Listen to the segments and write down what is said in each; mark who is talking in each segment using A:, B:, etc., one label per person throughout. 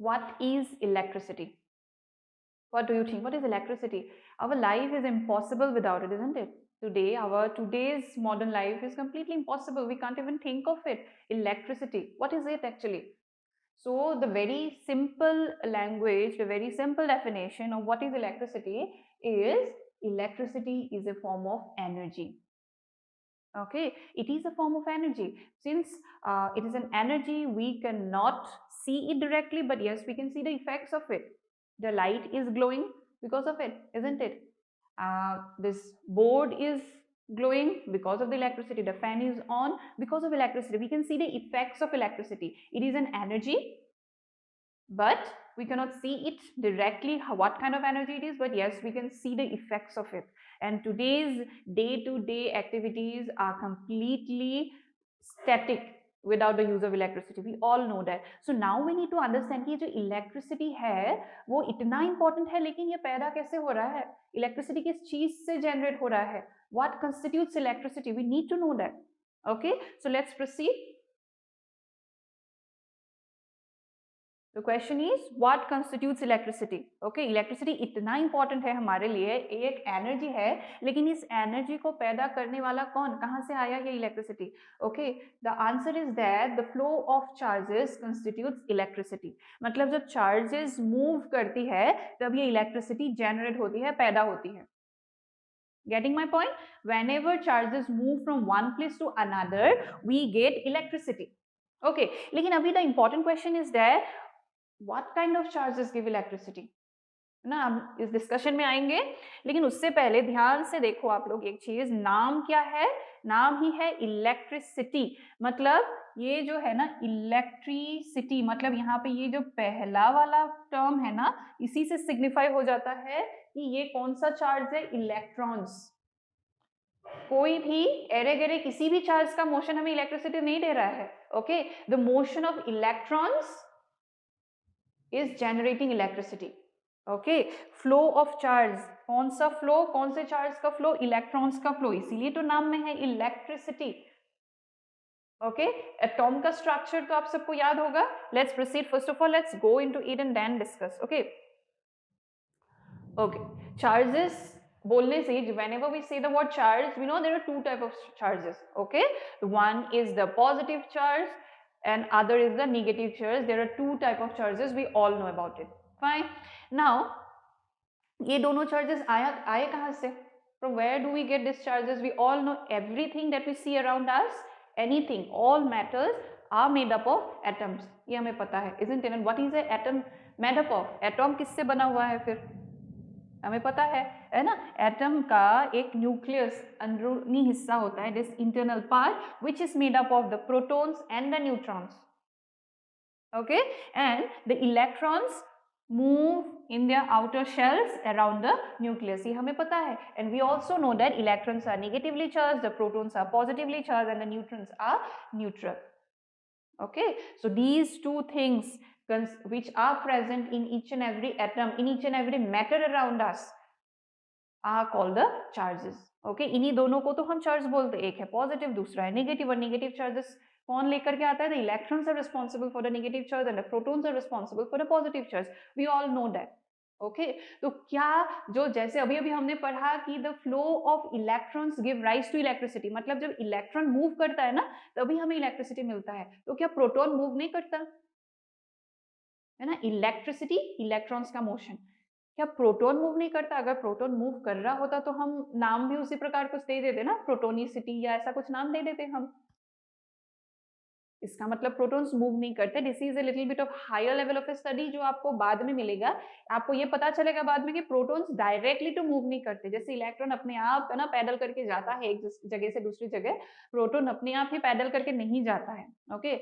A: what is electricity? What do you think? What is electricity? Our life is impossible without it, isn't it? Today's modern life is completely impossible. We can't even think of it. Electricity. What is it actually? So the very simple language, the very simple definition of what is electricity is a form of energy. Okay, it is a form of energy. Since it is an energy, we cannot see it directly, but yes, we can see the effects of it. The light is glowing because of it, isn't it? This board is glowing because of the electricity. The fan is on because of electricity. We can see the effects of electricity. It is an energy, but we cannot see it directly what kind of energy it is, but yes, we can see the effects of it. And today's day-to-day activities are completely static without the use of electricity. We all know that. So now we need to understand कि जो electricity है वो इतना important है, लेकिन ये पैदा कैसे हो रहा है, electricity किस चीज से generate हो रहा है, what constitutes electricity, we need to know that. Okay, so let's proceed. The question is what constitutes electricity? Okay, electricity इतना important है हमारे लिए, एक energy है, लेकिन इस energy को पैदा करने वाला कौन, कहाँ से आया ये electricity? Okay, the answer is that the flow of charges constitutes electricity. मतलब जब charges move करती है तब ये electricity generate होती है, पैदा होती है. Getting my point? Whenever charges move from one place to another, we get electricity. Okay, लेकिन अभी the important question is that what kind of charges give electricity? ना हम इस डिस्कशन में आएंगे, लेकिन उससे पहले ध्यान से देखो आप लोग एक चीज, नाम क्या है? नाम ही है इलेक्ट्रिसिटी. मतलब ये जो है ना इलेक्ट्रिसिटी, मतलब यहाँ पे ये जो पहला वाला टर्म है ना, इसी से सिग्निफाई हो जाता है कि ये कौन सा चार्ज है, इलेक्ट्रॉन्स. कोई भी एरे गेरे किसी भी चार्ज का मोशन हमें इलेक्ट्रिसिटी नहीं दे रहा है. Okay, the motion of electrons is generating electricity. Okay, flow of charge, कौन सा फ्लो, कौन से चार्ज का फ्लो, इलेक्ट्रॉन्स का फ्लो, इसीलिए तो नाम में है इलेक्ट्रिसिटी. ओके, एटॉम का स्ट्रक्चर तो आप सबको याद होगा. Let's proceed. First of all let's go into it and then discuss. Okay okay, charges बोलने से whenever we say the word charge, we know there are two type of charges. Okay, one is the positive charge and other is the negative charge. There are two type of charges, we all know about it. Fine. Now ये दोनों charges आए कहाँ से? From where do we get these charges? We all know everything that we see around us, anything, all matters are made up of atoms. ये हमें पता है, isn't it? And what is a atom made up of? Atom किससे बना हुआ है फिर? हमें पता है ना? एटम का एक न्यूक्लियस अंदरूनी हिस्सा होता है, this internal part, which is made up of the protons and the neutrons. Okay, and the electrons move in their outer shells around the nucleus. ये हमें पता है. And we also know that electrons are negatively charge, the protons are positively charge and the neutrons are neutral. Okay, so these two things which are present in each and every atom, in each and every matter around us, are called the charges. Okay, इन्हीं दोनों को तो हम charge बोलते हैं. एक है positive, दूसरा है नेगेटिव. और नेगेटिव चार्जेस कौन लेकर के आता है? The electrons are responsible for the negative charge and the protons are responsible for the positive charge. We all know that. Okay, तो क्या जो जैसे अभी अभी हमने पढ़ा कि the flow of electrons give rise to electricity, मतलब जब इलेक्ट्रॉन मूव करता है ना तभी हमें इलेक्ट्रिसिटी मिलता है. तो क्या प्रोटॉन मूव नहीं करता है ना? इलेक्ट्रिसिटी, इलेक्ट्रॉन्स का मोशन. क्या प्रोटॉन मूव नहीं करता? अगर प्रोटॉन मूव कर रहा होता तो हम नाम भी उसी प्रकार कुछ दे देते ना, प्रोटोनिसिटी या ऐसा कुछ नाम दे देते हम. इसका मतलब प्रोटॉन्स मूव नहीं करते. This is a little bit of higher level of study जो आपको बाद में मिलेगा. आपको ये पता चलेगा बाद में कि प्रोटॉन्स डायरेक्टली तो मूव नहीं करते. जैसे इलेक्ट्रॉन अपने आप है ना पैडल करके जाता है एक जगह से दूसरी जगह, प्रोटॉन अपने आप ही पैडल करके नहीं जाता है. ओके,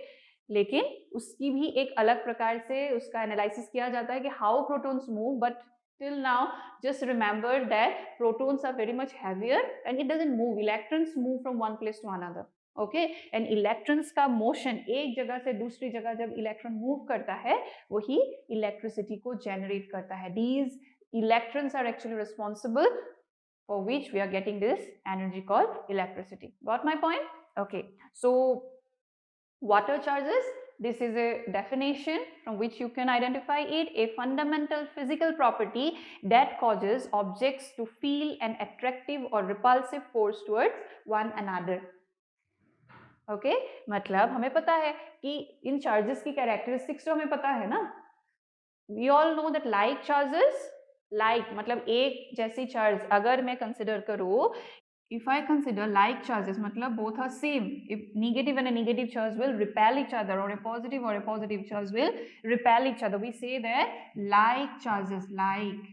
A: लेकिन उसकी भी एक अलग प्रकार से उसका एनालिसिस किया जाता है कि how protons move. But till now just remember that protons are very much heavier and it doesn't move. Electrons move from one place to another. Okay, and electrons का मोशन एक जगह से दूसरी जगह जब इलेक्ट्रॉन मूव करता है वही इलेक्ट्रिसिटी को जनरेट करता है. These electrons are actually responsible for which we are getting this energy called electricity. Got my point? Okay, so water charges, this is a definition from which you can identify it. A fundamental physical property that causes objects to feel an attractive or repulsive force towards one another. Okay मतलब हमें पता है कि इन charges की characteristics तो हमें पता है ना. We all know that like charges, like मतलब एक जैसी चार्ज अगर मैं कंसिडर करूँ, if I consider like charges matlab both are same, if negative and a negative charge will repel each other, or a positive charge will repel each other, we say that like charges, like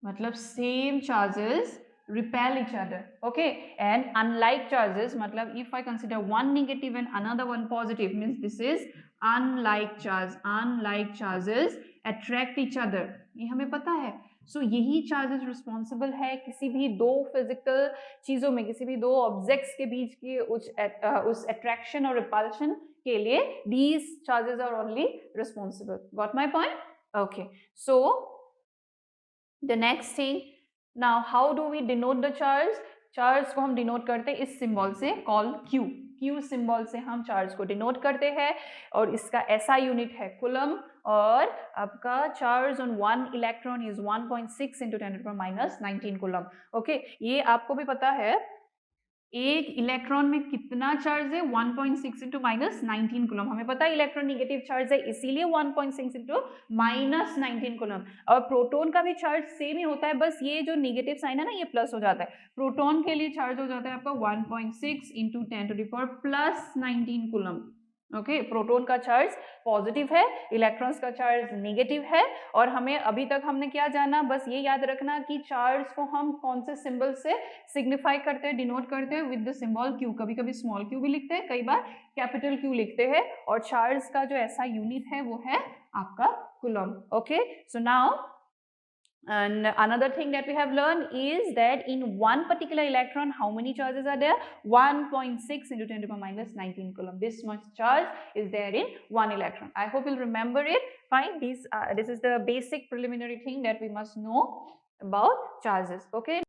A: matlab same charges repel each other, okay. And unlike charges matlab if I consider one negative and another one positive, means this is unlike charge. Unlike charges attract each other, ये हमें पता है. सो यही charges responsible है किसी भी दो physical चीजों में, किसी भी दो ऑब्जेक्ट्स के बीच की उस अट्रैक्शन और रिपल्शन के लिए. These charges are only responsible. Got my point? Okay. So the next thing, now how do we denote the charge? Charge को हम डिनोट करते हैं इस सिंबल से, कॉल क्यू. क्यू सिंबल से हम चार्ज को डिनोट करते हैं और इसका एसआई यूनिट है कूलम. और आपका charge on one electron is 1.6 into 10⁻⁻19 coulomb. Okay, ये आपको भी पता है एक इलेक्ट्रॉन में कितना चार्ज है, 1.6 into -19 कूलम. हमें पता है इलेक्ट्रॉन नेगेटिव चार्ज है इसीलिए 1.6 into -19 कूलम. और प्रोटॉन का भी चार्ज सेम ही होता है, बस ये जो नेगेटिव साइन है ना ये प्लस हो जाता है. प्रोटॉन के लिए चार्ज हो जाता है आपका 1.6 into 10⁻+19 कूलम. ओके, प्रोटॉन का चार्ज पॉजिटिव है, इलेक्ट्रॉन्स का चार्ज नेगेटिव है. और हमें अभी तक हमने क्या जाना, बस ये याद रखना कि चार्ज को हम कौन से सिंबल से सिग्निफाई करते हैं, डिनोट करते हैं, विद द सिंबल क्यू. कभी कभी स्मॉल क्यू भी लिखते हैं, कई बार कैपिटल क्यू लिखते हैं. और चार्ज का जो ऐसा यूनिट है वो है आपका coulomb. Okay, so now and another thing that we have learned is that in one particular electron how many charges are there? 1.6 into 10⁻⁻19 coulomb. This much charge is there in one electron. I hope you'll remember it. Fine, this is the basic preliminary thing that we must know about charges. Okay.